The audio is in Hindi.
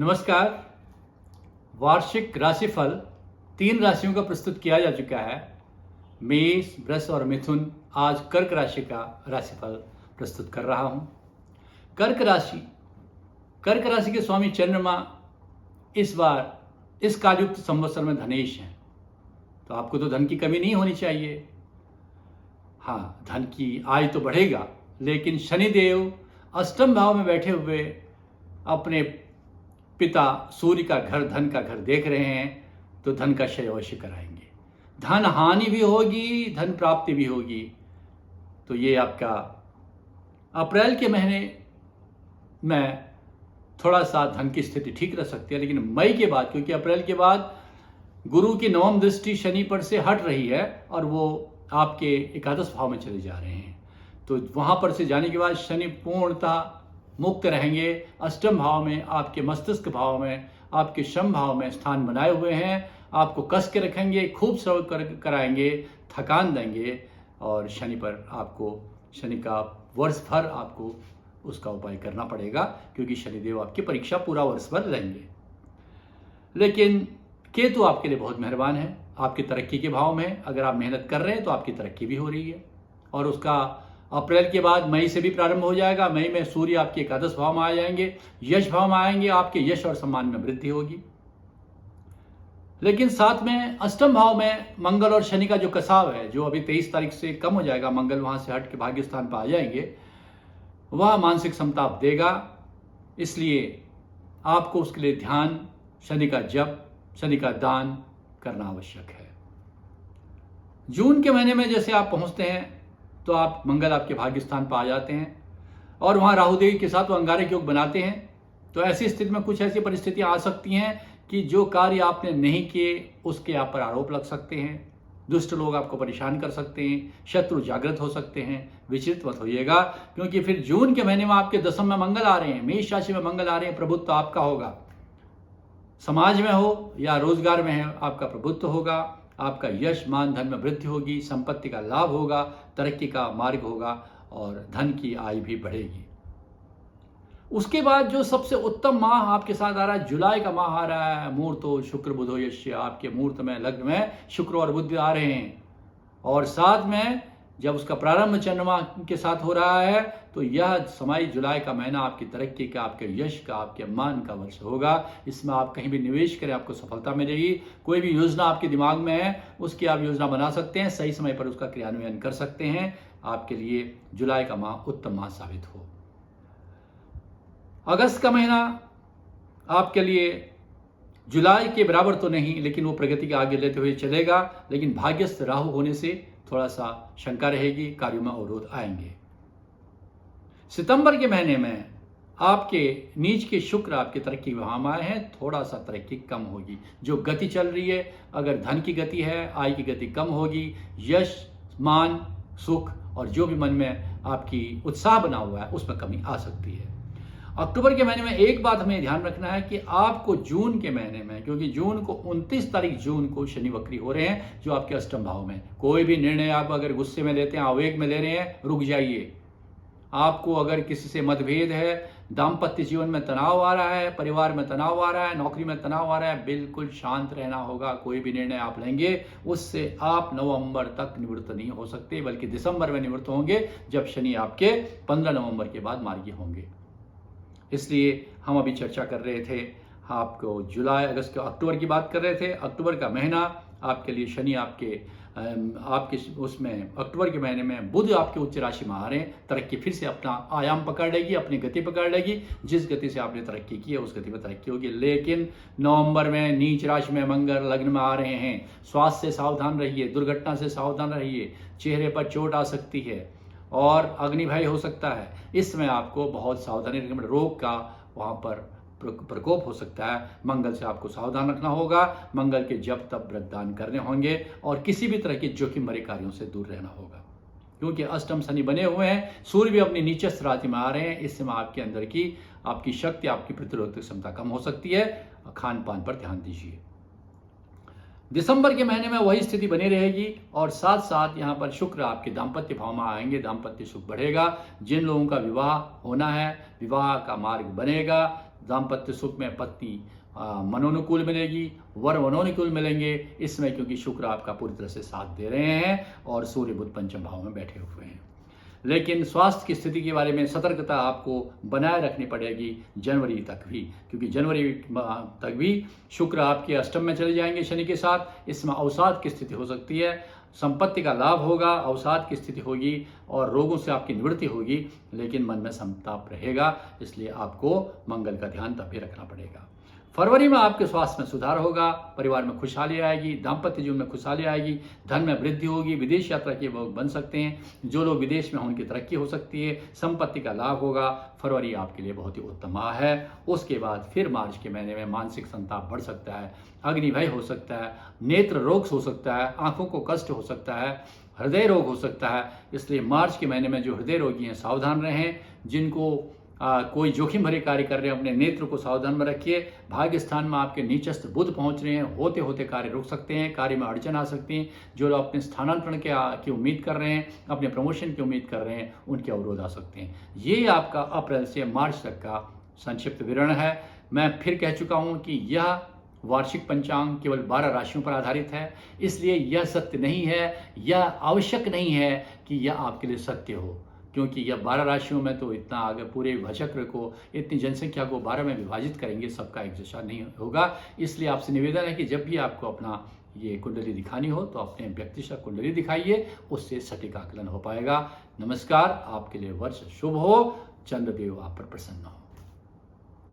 नमस्कार। वार्षिक राशिफल 3 राशियों का प्रस्तुत किया जा चुका है। मेष, वृष और मिथुन। आज कर्क राशि का राशिफल प्रस्तुत कर रहा हूं। कर्क राशि के स्वामी चंद्रमा इस बार इस कालयुक्त संवत्सर में धनेश हैं, तो आपको तो धन की कमी नहीं होनी चाहिए। हाँ, धन की आय तो बढ़ेगा, लेकिन शनिदेव अष्टम भाव में बैठे हुए अपने पिता सूर्य का घर, धन का घर देख रहे हैं, तो धन का क्षय अवश्य कराएंगे। धन हानि भी होगी, धन प्राप्ति भी होगी। तो ये आपका अप्रैल के महीने में थोड़ा सा धन की स्थिति ठीक रह सकती है, लेकिन मई के बाद, क्योंकि अप्रैल के बाद गुरु की नवम दृष्टि शनि पर से हट रही है और वो आपके एकादश भाव में चले जा रहे हैं, तो वहां पर से जाने के बाद शनि पूर्णतः मुक्त रहेंगे। अष्टम भाव में, आपके मस्तिष्क भाव में, आपके श्रम भाव में स्थान बनाए हुए हैं। आपको कस के रखेंगे, खूब श्रम कराएंगे, थकान देंगे, और शनि का वर्ष भर आपको उसका उपाय करना पड़ेगा, क्योंकि शनिदेव आपकी परीक्षा पूरा वर्ष भर लेंगे। लेकिन केतु आपके लिए बहुत मेहरबान है, आपकी तरक्की के भाव में है। अगर आप मेहनत कर रहे हैं तो आपकी तरक्की भी हो रही है, और उसका अप्रैल के बाद मई से भी प्रारंभ हो जाएगा। मई में सूर्य आपके एकादश भाव में आ जाएंगे, यश भाव में आएंगे, आपके यश और सम्मान में वृद्धि होगी। लेकिन साथ में अष्टम भाव में मंगल और शनि का जो कसाव है, जो अभी 23 तारीख से कम हो जाएगा, मंगल वहां से हट के भाग्य स्थान पर आ जाएंगे, वह मानसिक संताप देगा। इसलिए आपको उसके लिए ध्यान, शनि का जप, शनि का दान करना आवश्यक है। जून के महीने में जैसे आप पहुंचते हैं तो आप मंगल आपके भाग्य स्थान पर आ जाते हैं, और वहां राहु देवी के साथ वो अंगारक योग बनाते हैं। तो ऐसी स्थिति में कुछ ऐसी परिस्थितियां आ सकती हैं कि जो कार्य आपने नहीं किए उसके आप पर आरोप लग सकते हैं, दुष्ट लोग आपको परेशान कर सकते हैं, शत्रु जागृत हो सकते हैं। विचलित मत होइएगा, क्योंकि फिर जून के महीने में आपके दशम में मंगल आ रहे हैं, मेष राशि में मंगल आ रहे हैं। प्रभुत्व आपका होगा, समाज में हो या रोजगार में है, आपका प्रभुत्व होगा। आपका यश, मान, धन में वृद्धि होगी, संपत्ति का लाभ होगा, तरक्की का मार्ग होगा, और धन की आय भी बढ़ेगी। उसके बाद जो सबसे उत्तम माह आपके साथ आ रहा है, जुलाई का माह आ रहा है। मुहूर्तो शुक्र बुधो यश्य, आपके मुहूर्त में, लग्न में शुक्र और बुध आ रहे हैं, और साथ में जब उसका प्रारंभ चंद्रमा के साथ हो रहा है, तो यह समय जुलाई का महीना आपकी तरक्की का, आपके यश का, आपके मान का वर्ष होगा। इसमें आप कहीं भी निवेश करें, आपको सफलता मिलेगी। कोई भी योजना आपके दिमाग में है, उसकी आप योजना बना सकते हैं, सही समय पर उसका क्रियान्वयन कर सकते हैं। आपके लिए जुलाई का माह उत्तम माह साबित हो। अगस्त का महीना आपके लिए जुलाई के बराबर तो नहीं, लेकिन वो प्रगति के आगे लेते हुए चलेगा। लेकिन भाग्यस्थ राहु होने से थोड़ा सा शंका रहेगी, कार्यों में अवरोध आएंगे। सितंबर के महीने में आपके नीच के शुक्र आपके तरक्की भाव में आए हैं, थोड़ा सा तरक्की कम होगी। जो गति चल रही है, अगर धन की गति है, आय की गति कम होगी। यश, मान, सुख और जो भी मन में आपकी उत्साह बना हुआ है, उसमें कमी आ सकती है। अक्टूबर के महीने में एक बात हमें ध्यान रखना है कि आपको जून के महीने में, क्योंकि जून को 29 तारीख जून को शनि वक्री हो रहे हैं, जो आपके अष्टम भाव में, कोई भी निर्णय आप अगर गुस्से में लेते हैं, आवेग में ले रहे हैं, रुक जाइए। आपको अगर किसी से मतभेद है, दाम्पत्य जीवन में तनाव आ रहा है, परिवार में तनाव आ रहा है, नौकरी में तनाव आ रहा है, बिल्कुल शांत रहना होगा। कोई भी निर्णय आप लेंगे, उससे आप नवंबर तक निवृत्त नहीं हो सकते, बल्कि दिसंबर में निवृत्त होंगे, जब शनि आपके 15 नवंबर के बाद मार्गी होंगे। इसलिए हम अभी चर्चा कर रहे थे, आपको जुलाई, अगस्त, अक्टूबर की बात कर रहे थे। अक्टूबर का महीना आपके लिए शनि आपके उसमें अक्टूबर के महीने में बुध आपके उच्च राशि में आ रहे हैं। तरक्की फिर से अपना आयाम पकड़ लेगी, अपनी गति पकड़ लेगी। जिस गति से आपने तरक्की की है, उस गति में तरक्की होगी। लेकिन नवंबर में नीच राशि में मंगल लग्न में आ रहे हैं। स्वास्थ्य से सावधान रहिए, दुर्घटना से सावधान रहिए, चेहरे पर चोट आ सकती है और अग्निभय हो सकता है। इसमें आपको बहुत सावधानी रखनी, रोग का वहाँ पर प्रकोप हो सकता है। मंगल से आपको सावधान रखना होगा। मंगल के जप तप व्रतदान करने होंगे, और किसी भी तरह के जोखिम भरे कार्यों से दूर रहना होगा, क्योंकि अष्टम शनि बने हुए हैं। सूर्य भी अपनी नीचस्थ राशि में आ रहे हैं। इस समय आपके अंदर की आपकी शक्ति, आपकी प्रतिरोधक क्षमता कम हो सकती है। खान पान पर ध्यान दीजिए। दिसंबर के महीने में वही स्थिति बनी रहेगी, और साथ साथ यहाँ पर शुक्र आपके दाम्पत्य भाव में आएंगे, दाम्पत्य सुख बढ़ेगा। जिन लोगों का विवाह होना है, विवाह का मार्ग बनेगा। दाम्पत्य सुख में पत्नी मनोनुकूल मिलेगी, वर मनोनुकूल मिलेंगे इस समय, क्योंकि शुक्र आपका पूरी तरह से साथ दे रहे हैं और सूर्य बुध पंचम भाव में बैठे हुए हैं। लेकिन स्वास्थ्य की स्थिति के बारे में सतर्कता आपको बनाए रखनी पड़ेगी जनवरी तक भी, क्योंकि जनवरी तक भी शुक्र आपके अष्टम में चले जाएंगे शनि के साथ। इसमें अवसाद की स्थिति हो सकती है, संपत्ति का लाभ होगा, अवसाद की स्थिति होगी और रोगों से आपकी निवृत्ति होगी, लेकिन मन में संताप रहेगा, इसलिए आपको मंगल का ध्यान तब भी रखना पड़ेगा। फरवरी में आपके स्वास्थ्य में सुधार होगा, परिवार में खुशहाली आएगी, दाम्पत्य जीवन में खुशहाली आएगी, धन में वृद्धि होगी, विदेश यात्रा के योग बन सकते हैं, जो लोग विदेश में हैं उनकी तरक्की हो सकती है, संपत्ति का लाभ होगा। फरवरी आपके लिए बहुत ही उत्तम माह है। उसके बाद फिर मार्च के महीने में मानसिक संताप बढ़ सकता है, अग्निभय हो सकता है, नेत्र रोग हो सकता है, आंखों को कष्ट हो सकता है, हृदय रोग हो सकता है। इसलिए मार्च के महीने में जो हृदय रोगी हैं सावधान रहें, जिनको कोई जोखिम भरे कार्य कर रहे हैं अपने नेत्र को सावधान में रखिए। भाग्य स्थान में आपके नीचस्थ बुध पहुंच रहे हैं, होते होते कार्य रुक सकते हैं, कार्य में अड़चन आ सकती है। जो लोग अपने स्थानांतरण की उम्मीद कर रहे हैं, अपने प्रमोशन की उम्मीद कर रहे हैं, उनके अवरोध आ सकते हैं। ये आपका अप्रैल से मार्च तक का संक्षिप्त विवरण है। मैं फिर कह चुका हूँ कि यह वार्षिक पंचांग केवल 12 राशियों पर आधारित है, इसलिए यह सत्य नहीं है, यह आवश्यक नहीं है कि यह आपके लिए सत्य हो, क्योंकि यह 12 राशियों में तो इतना आगे पूरे भचक्र को, इतनी जनसंख्या को 12 में विभाजित करेंगे, सबका एक जैसा नहीं होगा। इसलिए आपसे निवेदन है कि जब भी आपको अपना ये कुंडली दिखानी हो तो अपने व्यक्तिशः कुंडली दिखाइए, उससे सटीक आकलन हो पाएगा। नमस्कार, आपके लिए वर्ष शुभ हो, चंद्रदेव आप पर प्रसन्न हो।